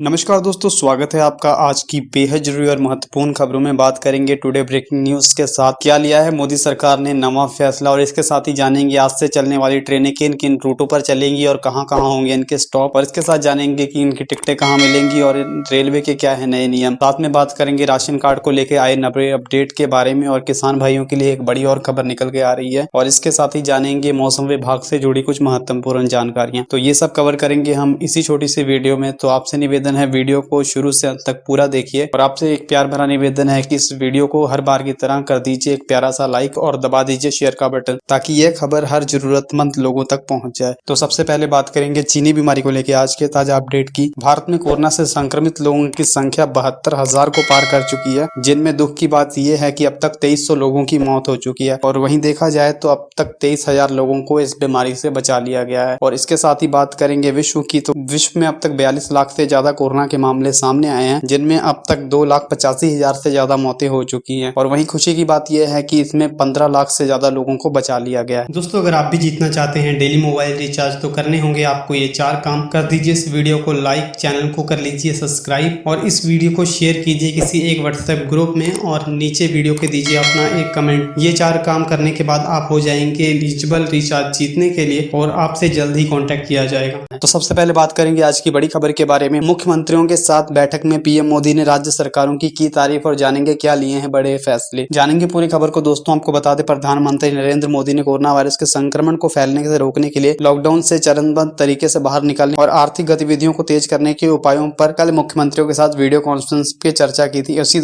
नमस्कार दोस्तों, स्वागत है आपका आज की बेहद जरूरी और महत्वपूर्ण खबरों में। बात करेंगे टुडे ब्रेकिंग न्यूज के साथ क्या लिया है मोदी सरकार ने नवा फैसला, और इसके साथ ही जानेंगे आज से चलने वाली ट्रेनें किन किन रूटों पर चलेंगी और कहां कहां होंगे इनके स्टॉप, और इसके साथ जानेंगे कि इनकी टिकटें कहां मिलेंगी और रेलवे के क्या है नए नियम। साथ में बात करेंगे राशन कार्ड को लेकर आए नए अपडेट के बारे में, और किसान भाइयों के लिए एक बड़ी और खबर निकल के आ रही है, और इसके साथ ही जानेंगे मौसम विभाग से जुड़ी कुछ महत्वपूर्ण जानकारियां। तो ये सब कवर करेंगे हम इसी छोटी सी वीडियो में। तो आपसे निवेदन है वीडियो को शुरू से अंत तक पूरा देखिए, और आपसे एक प्यार भरा निवेदन है कि इस वीडियो को हर बार की तरह कर दीजिए एक प्यारा सा लाइक और दबा दीजिए शेयर का बटन, ताकि यह खबर हर जरूरतमंद लोगों तक पहुंच जाए। तो सबसे पहले बात करेंगे चीनी बीमारी को लेकर आज के ताजा अपडेट की। भारत में कोरोना से संक्रमित लोगों की संख्या 72,000 को पार कर चुकी है, जिनमें दुख की बात यह है कि अब तक 2300 लोगों की मौत हो चुकी है, और वहीं देखा जाए तो अब तक 23,000 लोगों को इस बीमारी से बचा लिया गया है। और इसके साथ ही बात करेंगे विश्व की, तो विश्व में अब तक 42 लाख से ज्यादा कोरोना के मामले सामने आए हैं, जिनमें अब तक 2,85,000 से ज्यादा मौतें हो चुकी हैं। और वहीं खुशी की बात यह है कि इसमें 15 लाख से ज्यादा लोगों को बचा लिया गया है। दोस्तों, अगर आप भी जीतना चाहते हैं डेली मोबाइल रिचार्ज, तो करने होंगे आपको ये 4 काम। कर दीजिए इस वीडियो को लाइक, चैनल को कर लीजिए सब्सक्राइब, और इस वीडियो को शेयर कीजिए किसी एक व्हाट्सएप ग्रुप में, और नीचे वीडियो के दीजिए अपना एक कमेंट। ये 4 काम करने के बाद आप हो जाएंगे एलिजिबल रिचार्ज जीतने के लिए, और आपसे जल्द ही कॉन्टेक्ट किया जाएगा। तो सबसे पहले बात करेंगे आज की बड़ी खबर के बारे में। मुख्यमंत्रियों के साथ बैठक में पीएम मोदी ने राज्य सरकारों की तारीफ, और जानेंगे क्या लिए हैं बड़े फैसले। जानेंगे पूरी खबर को। दोस्तों, आपको बता दें प्रधानमंत्री नरेंद्र मोदी ने कोरोना वायरस के संक्रमण को फैलने से रोकने के लिए लॉकडाउन से चरणबद्ध तरीके से बाहर निकलने और आर्थिक गतिविधियों को तेज करने के उपायों पर कल मुख्यमंत्रियों के साथ वीडियो कॉन्फ्रेंस पे चर्चा की थी। इसी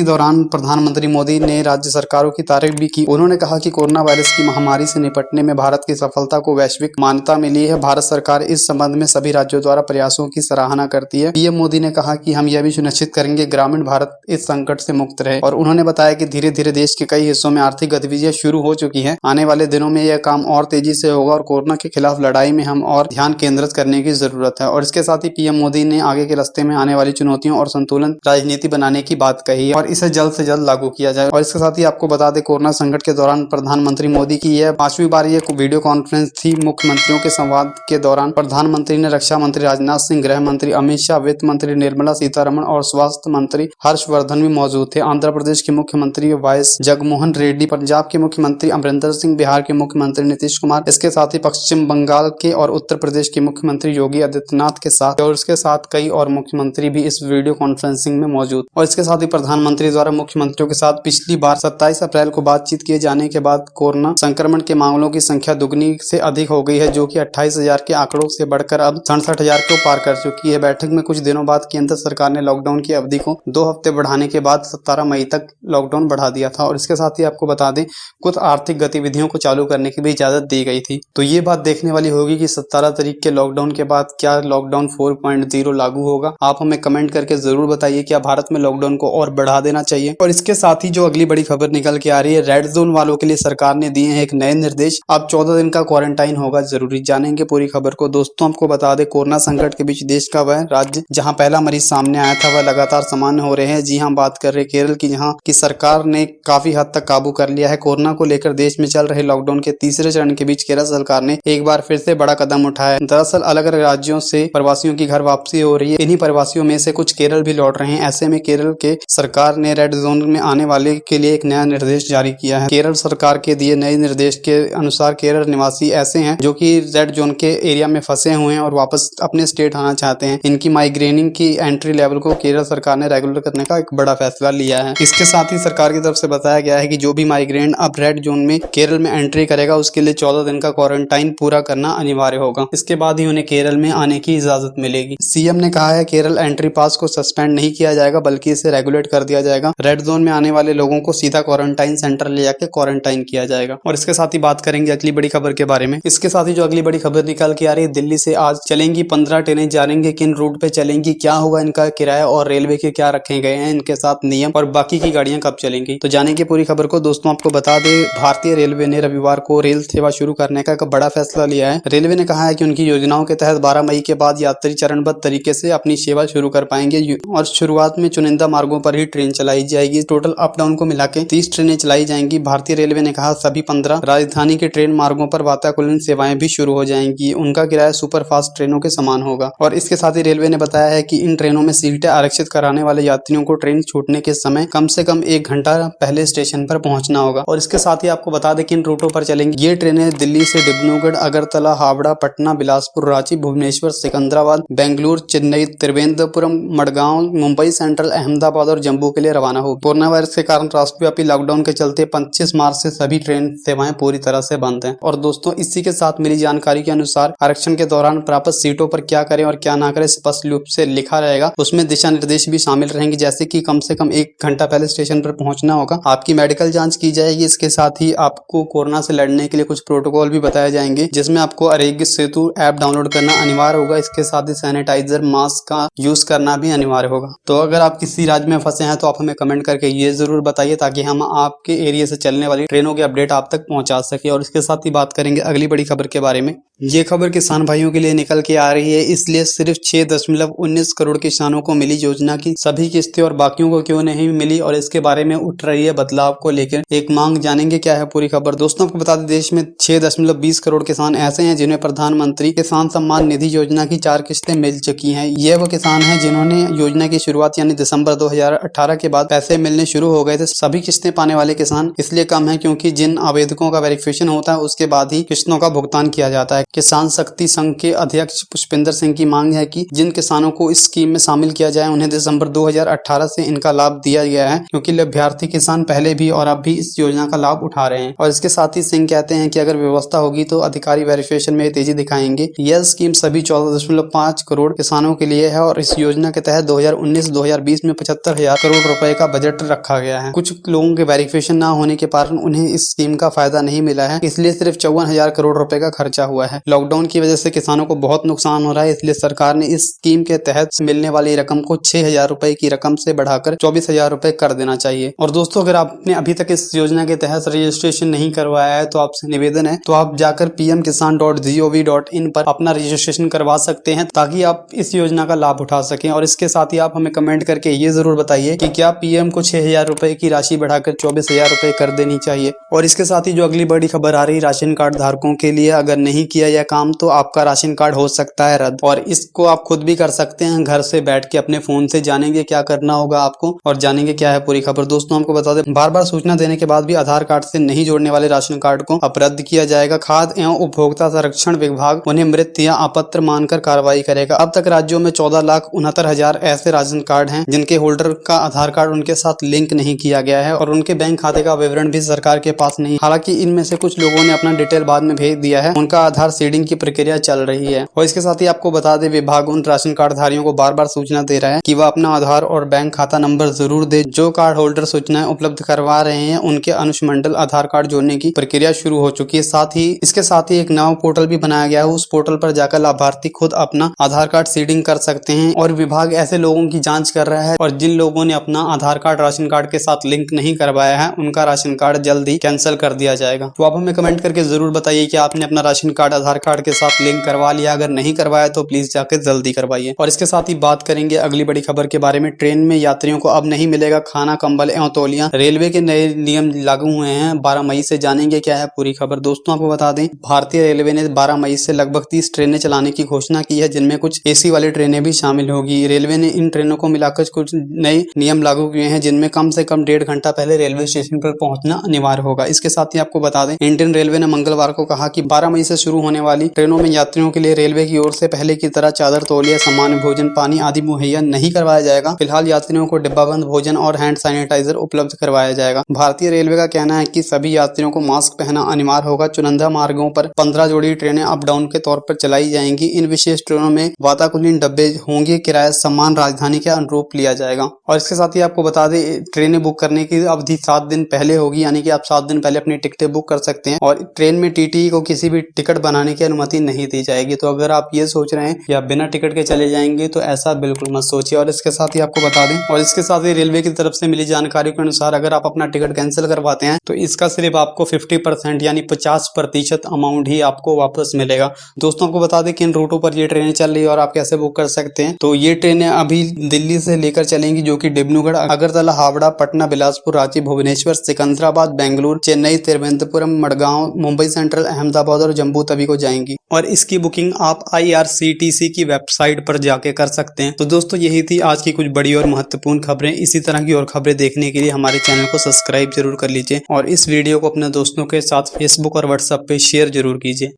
दौरान प्रधानमंत्री मोदी ने राज्य सरकारों की तारीफ भी की। उन्होंने कहा कि कोरोना वायरस की महामारी से निपटने में भारत की सफलता को वैश्विक मान्यता मिली है। भारत सरकार इस संबंध में सभी राज्यों द्वारा प्रयासों की सराहना करती है। पीएम मोदी ने कहा कि हम यह भी सुनिश्चित करेंगे ग्रामीण भारत इस संकट से मुक्त रहे, और उन्होंने बताया कि धीरे धीरे देश के कई हिस्सों में आर्थिक गतिविधियां शुरू हो चुकी हैं। आने वाले दिनों में यह काम और तेजी से होगा, और कोरोना के खिलाफ लड़ाई में हम और ध्यान केंद्रित करने की जरूरत है। और इसके साथ ही पीएम मोदी ने आगे के रास्ते में आने वाली चुनौतियों और संतुलन राजनीति बनाने की बात कही है, और इसे जल्द से जल्द लागू किया जाए। और इसके साथ ही आपको बता दें कोरोना संकट के दौरान प्रधानमंत्री मोदी की यह 5वीं बार ये वीडियो कॉन्फ्रेंस थी। मुख्यमंत्रियों के संवाद के दौरान प्रधानमंत्री ने रक्षा मंत्री राजनाथ सिंह, गृह मंत्री अमित शाह, वित्त मंत्री निर्मला सीतारमण और स्वास्थ्य मंत्री हर्षवर्धन भी मौजूद थे। आंध्र प्रदेश के मुख्यमंत्री वाईएस जगनमोहन रेड्डी, पंजाब के मुख्यमंत्री अमरिंदर सिंह, बिहार के मुख्यमंत्री नीतीश कुमार, इसके साथ ही पश्चिम बंगाल के और उत्तर प्रदेश के मुख्यमंत्री योगी आदित्यनाथ के साथ, और इसके साथ कई और मुख्यमंत्री भी इस वीडियो कॉन्फ्रेंसिंग में मौजूद। और इसके साथ ही प्रधानमंत्री द्वारा मुख्यमंत्रियों के साथ पिछली बार 27 अप्रैल को बातचीत किए जाने के बाद कोरोना संक्रमण के मामलों की संख्या दुगनी से अधिक हो गई है, जो कि 28,000 के आंकड़ों से बढ़कर अब 67,000 को पार कर चुकी है। बैठक में कुछ दिनों बाद केंद्र सरकार ने लॉकडाउन की अवधि को 2 हफ्ते बढ़ाने के बाद 17 मई तक लॉकडाउन बढ़ा दिया था, और इसके साथ ही आपको बता दें कुछ आर्थिक गतिविधियों को चालू करने की भी इजाजत दी गई थी। तो ये बात देखने वाली होगी कि 17 तारीख के लॉकडाउन के बाद क्या लॉकडाउन 4.0 लागू होगा। आप हमें कमेंट करके जरूर बताइए क्या भारत में लॉकडाउन को और बढ़ा देना चाहिए। और इसके साथ ही जो अगली बड़ी खबर निकल के आ रही है, रेड जोन वालों के लिए सरकार ने दिए हैं एक नए निर्देश। अब 14 दिन का क्वारंटाइन होगा जरूरी। जानेंगे पूरी खबर को। दोस्तों, आपको बता दें कोरोना संकट के बीच देश का वह राज्य जहां पहला मरीज सामने आया था वह लगातार सामान्य हो रहे हैं। जी हां, बात कर रहे केरल की, जहां की सरकार ने काफी हद तक काबू कर लिया है। कोरोना को लेकर देश में चल रहे लॉकडाउन के तीसरे चरण के बीच केरल सरकार ने एक बार फिर से बड़ा कदम उठाया है। दरअसल अलग अलग राज्यों से प्रवासियों की घर वापसी हो रही है। इन्हीं प्रवासियों में से कुछ केरल भी लौट रहे हैं। ऐसे में केरल के सरकार ने रेड जोन में आने वाले के लिए एक नया निर्देश जारी किया है। केरल सरकार के दिए नए निर्देश के अनुसार केरल निवासी ऐसे हैं जो कि रेड जोन के एरिया में फंसे हुए हैं और वापस अपने स्टेट आना चाहते हैं। इनकी माइग्रेनिंग की एंट्री लेवल को केरल सरकार ने रेगुलर करने का एक बड़ा फैसला लिया है। इसके साथ ही सरकार की तरफ से बताया गया है कि जो भी माइग्रेंट अब रेड जोन में केरल में एंट्री करेगा उसके लिए 14 दिन का क्वारंटाइन पूरा करना अनिवार्य होगा। इसके बाद ही उन्हें केरल में आने की इजाजत मिलेगी। सीएम ने कहा है केरल एंट्री पास को सस्पेंड नहीं किया जाएगा, बल्कि इसे रेगुलेट कर दिया जाएगा। रेड जोन में आने वाले लोगों को सीधा क्वारंटाइन सेंटर ले जाकर क्वारंटाइन किया जाएगा। और इसके साथ ही बात करेंगे अगली बड़ी खबर के बारे में। इसके साथ ही जो अगली बड़ी खबर निकल के आ रही है, दिल्ली से आज चलेंगी 15 ट्रेनें। जानेंगे किन रूट पे चलेंगी, क्या होगा इनका किराया, और रेलवे के क्या रखे गए हैं इनके साथ नियम, और बाकी की गाड़ियां कब चलेंगी। तो जानेंगे पूरी खबर को। दोस्तों, आपको बता दें भारतीय रेलवे ने रविवार को रेल सेवा शुरू करने का एक बड़ा फैसला लिया है। रेलवे ने कहा है कि उनकी योजनाओं के तहत 12 मई के बाद यात्री चरणबद्ध तरीके से अपनी सेवा शुरू कर पाएंगे, और शुरुआत में चुनिंदा मार्गों पर ही ट्रेन चलाई जाएगी। टोटल अप डाउन को मिला के 30 ट्रेनें चलाई जाएंगी। भारतीय रेलवे ने कहा सभी 15 राजधानी के ट्रेन मार्गों पर वातानुकूलित सेवाएं भी शुरू हो जाएंगी। उनका किराया सुपर फास्ट ट्रेनों के समान होगा। और इसके साथ ही ही रेलवे ने बताया है कि इन ट्रेनों में सीटें आरक्षित कराने वाले यात्रियों को ट्रेन छूटने के समय कम से कम 1 घंटा पहले स्टेशन पर पहुंचना होगा। और इसके साथ ही आपको बता दें कि इन रूटों पर चलेंगी ये ट्रेनें दिल्ली से डिब्रूगढ़, अगरतला, हावड़ा, पटना, बिलासपुर, रांची, भुवनेश्वर, सिकंदराबाद, बेंगलुरु, चेन्नई, त्रिवेंद्रपुरम, मडगांव, मुंबई सेंट्रल, अहमदाबाद और जम्मू के लिए रवाना हो। कोरोना वायरस के कारण राष्ट्रव्यापी लॉकडाउन के चलते 25 मार्च से सभी ट्रेन सेवाएं पूरी तरह से बंद हैं। और दोस्तों, इसी के साथ मिली जानकारी के अनुसार आरक्षण के दौरान प्राप्त सीटों पर क्या करें और क्या ना करें स्पष्ट रूप से लिखा रहेगा। उसमें दिशा निर्देश भी शामिल रहेंगे, जैसे कि कम से कम 1 घंटा पहले स्टेशन पर पहुंचना होगा, आपकी मेडिकल जांच की जाएगी। इसके साथ ही आपको कोरोना से लड़ने के लिए कुछ प्रोटोकॉल भी बताए जाएंगे, जिसमें आपको आरोग्य सेतु ऐप डाउनलोड करना अनिवार्य होगा। इसके साथ ही सैनिटाइजर, मास्क का यूज करना भी अनिवार्य होगा। तो अगर आप किसी राज्य में फंसे हैं तो आप हमें कमेंट करके ये जरूर बताइए, ताकि हम आपके एरिया से चलने वाली ट्रेनों के अपडेट आप तक पहुंचा सके। और इसके साथ ही बात करेंगे अगली बड़ी खबर के बारे में। ये खबर किसान भाइयों के लिए निकल के आ रही है, इसलिए सिर्फ 6.19 करोड़ किसानों को मिली योजना की सभी किस्तें और बाकियों को क्यों नहीं मिली, और इसके बारे में उठ रही है बदलाव को लेकर एक मांग। जानेंगे क्या है पूरी खबर। दोस्तों, आपको बता दें, देश में 6.20 करोड़ किसान ऐसे हैं जिन्हें प्रधानमंत्री किसान सम्मान निधि योजना की 4 किस्तें मिल चुकी हैं। ये वो किसान हैं जिन्होंने योजना की शुरुआत यानी दिसंबर 2018 के बाद पैसे मिलने शुरू हो गए थे। सभी किस्तें पाने वाले किसान इसलिए कम है क्योंकि जिन आवेदकों का वेरिफिकेशन होता है उसके बाद ही किस्तों का भुगतान किया जाता है। किसान शक्ति संघ के अध्यक्ष पुष्पिंदर सिंह की मांग है कि जिन किसानों को इस स्कीम में शामिल किया जाए उन्हें दिसंबर 2018 से इनका लाभ दिया गया है, क्योंकि लाभार्थी किसान पहले भी और अब भी इस योजना का लाभ उठा रहे हैं। और इसके साथ ही सिंह कहते हैं कि अगर व्यवस्था होगी तो अधिकारी वेरिफिकेशन में तेजी दिखाएंगे। यह स्कीम सभी 14.5 करोड़ किसानों के लिए है और इस योजना के तहत 2019-2020 में 75,000 करोड़ रुपए का बजट रखा गया है। कुछ लोगों के वेरिफिकेशन न होने के कारण उन्हें इस स्कीम का फायदा नहीं मिला है, इसलिए सिर्फ 54,000 करोड़ रुपए का खर्चा हुआ है। लॉकडाउन की वजह से किसानों को बहुत नुकसान हो रहा है, इसलिए सरकार ने इस स्कीम के तहत मिलने वाली रकम को 6,000 रुपए की रकम से बढ़ाकर 24,000 रुपए कर देना चाहिए। और दोस्तों, अगर आपने अभी तक इस योजना के तहत रजिस्ट्रेशन नहीं करवाया है तो आपसे निवेदन है तो आप जाकर pmkisan.gov.in पर अपना रजिस्ट्रेशन करवा सकते हैं, ताकि आप इस योजना का लाभ उठा सकें। और इसके साथ ही आप हमें कमेंट करके ये जरूर बताइए कि क्या पीएम को 6,000 रुपए की राशि बढ़ाकर 24,000 रुपए कर देनी चाहिए। और इसके साथ ही जो अगली बड़ी खबर आ रही, राशन कार्ड धारकों के लिए अगर नहीं किया यह काम तो आपका राशन कार्ड हो सकता है रद्द। और इसको आप खुद भी कर सकते हैं, घर से बैठ के अपने फोन से। जानेंगे क्या करना होगा आपको और जानेंगे क्या है पूरी खबर। दोस्तों, हमको बता दें, बार बार सूचना देने के बाद भी आधार कार्ड से नहीं जोड़ने वाले राशन कार्ड को अब रद्द किया जाएगा। खाद्य एवं उपभोक्ता संरक्षण विभाग उन्हें मृत या अपात्र मानकर कार्रवाई करेगा। अब तक राज्यों में 14,69,000 ऐसे राशन कार्ड हैं जिनके होल्डर का आधार कार्ड उनके साथ लिंक नहीं किया गया है और उनके बैंक खाते का विवरण भी सरकार के पास नहीं। हालांकि इनमें से कुछ लोगों ने अपना डिटेल बाद में भेज दिया है, उनका आधार सीडिंग की प्रक्रिया चल रही है। और इसके साथ ही आपको बता दें, विभाग उन राशन कार्ड धारियों को बार बार सूचना दे रहा है कि वह अपना आधार और बैंक खाता नंबर जरूर दे। जो कार्ड होल्डर सूचनाएं उपलब्ध करवा रहे हैं उनके अनुष्मंडल आधार कार्ड जोड़ने की प्रक्रिया शुरू हो चुकी है। साथ ही इसके साथ ही एक नया पोर्टल भी बनाया गया है, उस पोर्टल पर जाकर लाभार्थी खुद अपना आधार कार्ड सीडिंग कर सकते हैं। और विभाग ऐसे लोगों की जांच कर रहा है और जिन लोगों ने अपना आधार कार्ड राशन कार्ड के साथ लिंक नहीं करवाया है उनका राशन कार्ड जल्द ही कैंसिल कर दिया जाएगा। तो आप हमें कमेंट करके जरूर बताइए कि आपने अपना राशन कार्ड आधार कार्ड के साथ लिंक करवा लिया। अगर नहीं करवाया तो प्लीज जाकर जल्दी करवाइए। और इसके साथ ही बात करेंगे अगली बड़ी खबर के बारे में। ट्रेन में यात्रियों को अब नहीं मिलेगा खाना, कंबल एवं तौलिया। रेलवे के नए नियम लागू हुए हैं 12 मई से। जानेंगे क्या है पूरी खबर। दोस्तों, आपको बता दें, भारतीय रेलवे ने 12 मई से लगभग 30 ट्रेनें चलाने की घोषणा की है, जिनमें कुछ एसी वाली ट्रेनें भी शामिल होगी। रेलवे ने इन ट्रेनों को मिलाकर कुछ नए नियम लागू किए हैं, जिनमें कम से कम 1.5 घंटा पहले रेलवे स्टेशन पर पहुंचना अनिवार्य होगा। इसके साथ ही आपको बता दें, इंडियन रेलवे ने मंगलवार को कहा कि 12 मई से शुरू होने वाली ट्रेनों में यात्रियों के लिए रेलवे की ओर से पहले की तरह चादर, तौलिया, सामान्य भोजन, पानी आदि मुहैया नहीं करवाया जाएगा। फिलहाल यात्रियों को डिब्बाबंद भोजन और हैंड सैनिटाइजर उपलब्ध करवाया जाएगा। भारतीय रेलवे का कहना है कि सभी यात्रियों को मास्क पहनना अनिवार्य होगा। चुनिंदा मार्गों पर 15 जोड़ी ट्रेनें अप डाउन के तौर पर चलाई जाएंगी। इन विशेष ट्रेनों में वातानुकूलित डब्बे होंगे। किराया समान राजधानी के अनुरूप लिया जाएगा। और इसके साथ ही आपको बता दें, ट्रेनें बुक करने की अवधि 7 दिन पहले होगी, यानी कि आप 7 दिन पहले अपनी टिकटें बुक कर सकते हैं। और ट्रेन में टीटी को किसी भी टिकट बनाने की अनुमति नहीं दी जाएगी। तो अगर आप ये सोच रहे हैं कि आप बिना टिकट के चले जाएंगे तो ऐसा बिल्कुल मत सोचिए। और इसके साथ ही आपको बता दें, और इसके साथ ही रेलवे की तरफ से मिली जानकारी के अनुसार अगर आप अपना टिकट कैंसिल करवाते हैं तो इसका सिर्फ आपको 50% यानी 50% अमाउंट ही आपको वापस मिलेगा। दोस्तों, को बता दें कि इन रूटों पर ये ट्रेनें चल रही है और आप कैसे बुक कर सकते हैं। तो ये ट्रेनें अभी दिल्ली से लेकर चलेंगी, जो कि डिब्रूगढ़, अगरतला, हावड़ा, पटना, बिलासपुर, रांची, भुवनेश्वर, सिकंदराबाद, बेंगलुरु, चेन्नई, त्रिवेंद्रपुरम, मडगांव, मुंबई सेंट्रल, अहमदाबाद और जम्मू तवी को को जाएंगी और इसकी बुकिंग आप IRCTC की वेबसाइट पर जाके कर सकते हैं। तो दोस्तों यही थी आज की कुछ बड़ी और महत्वपूर्ण खबरें। इसी तरह की और खबरें देखने के लिए हमारे चैनल को सब्सक्राइब जरूर कर लीजिए और इस वीडियो को अपने दोस्तों के साथ फेसबुक और व्हाट्सएप पे शेयर जरूर कीजिए।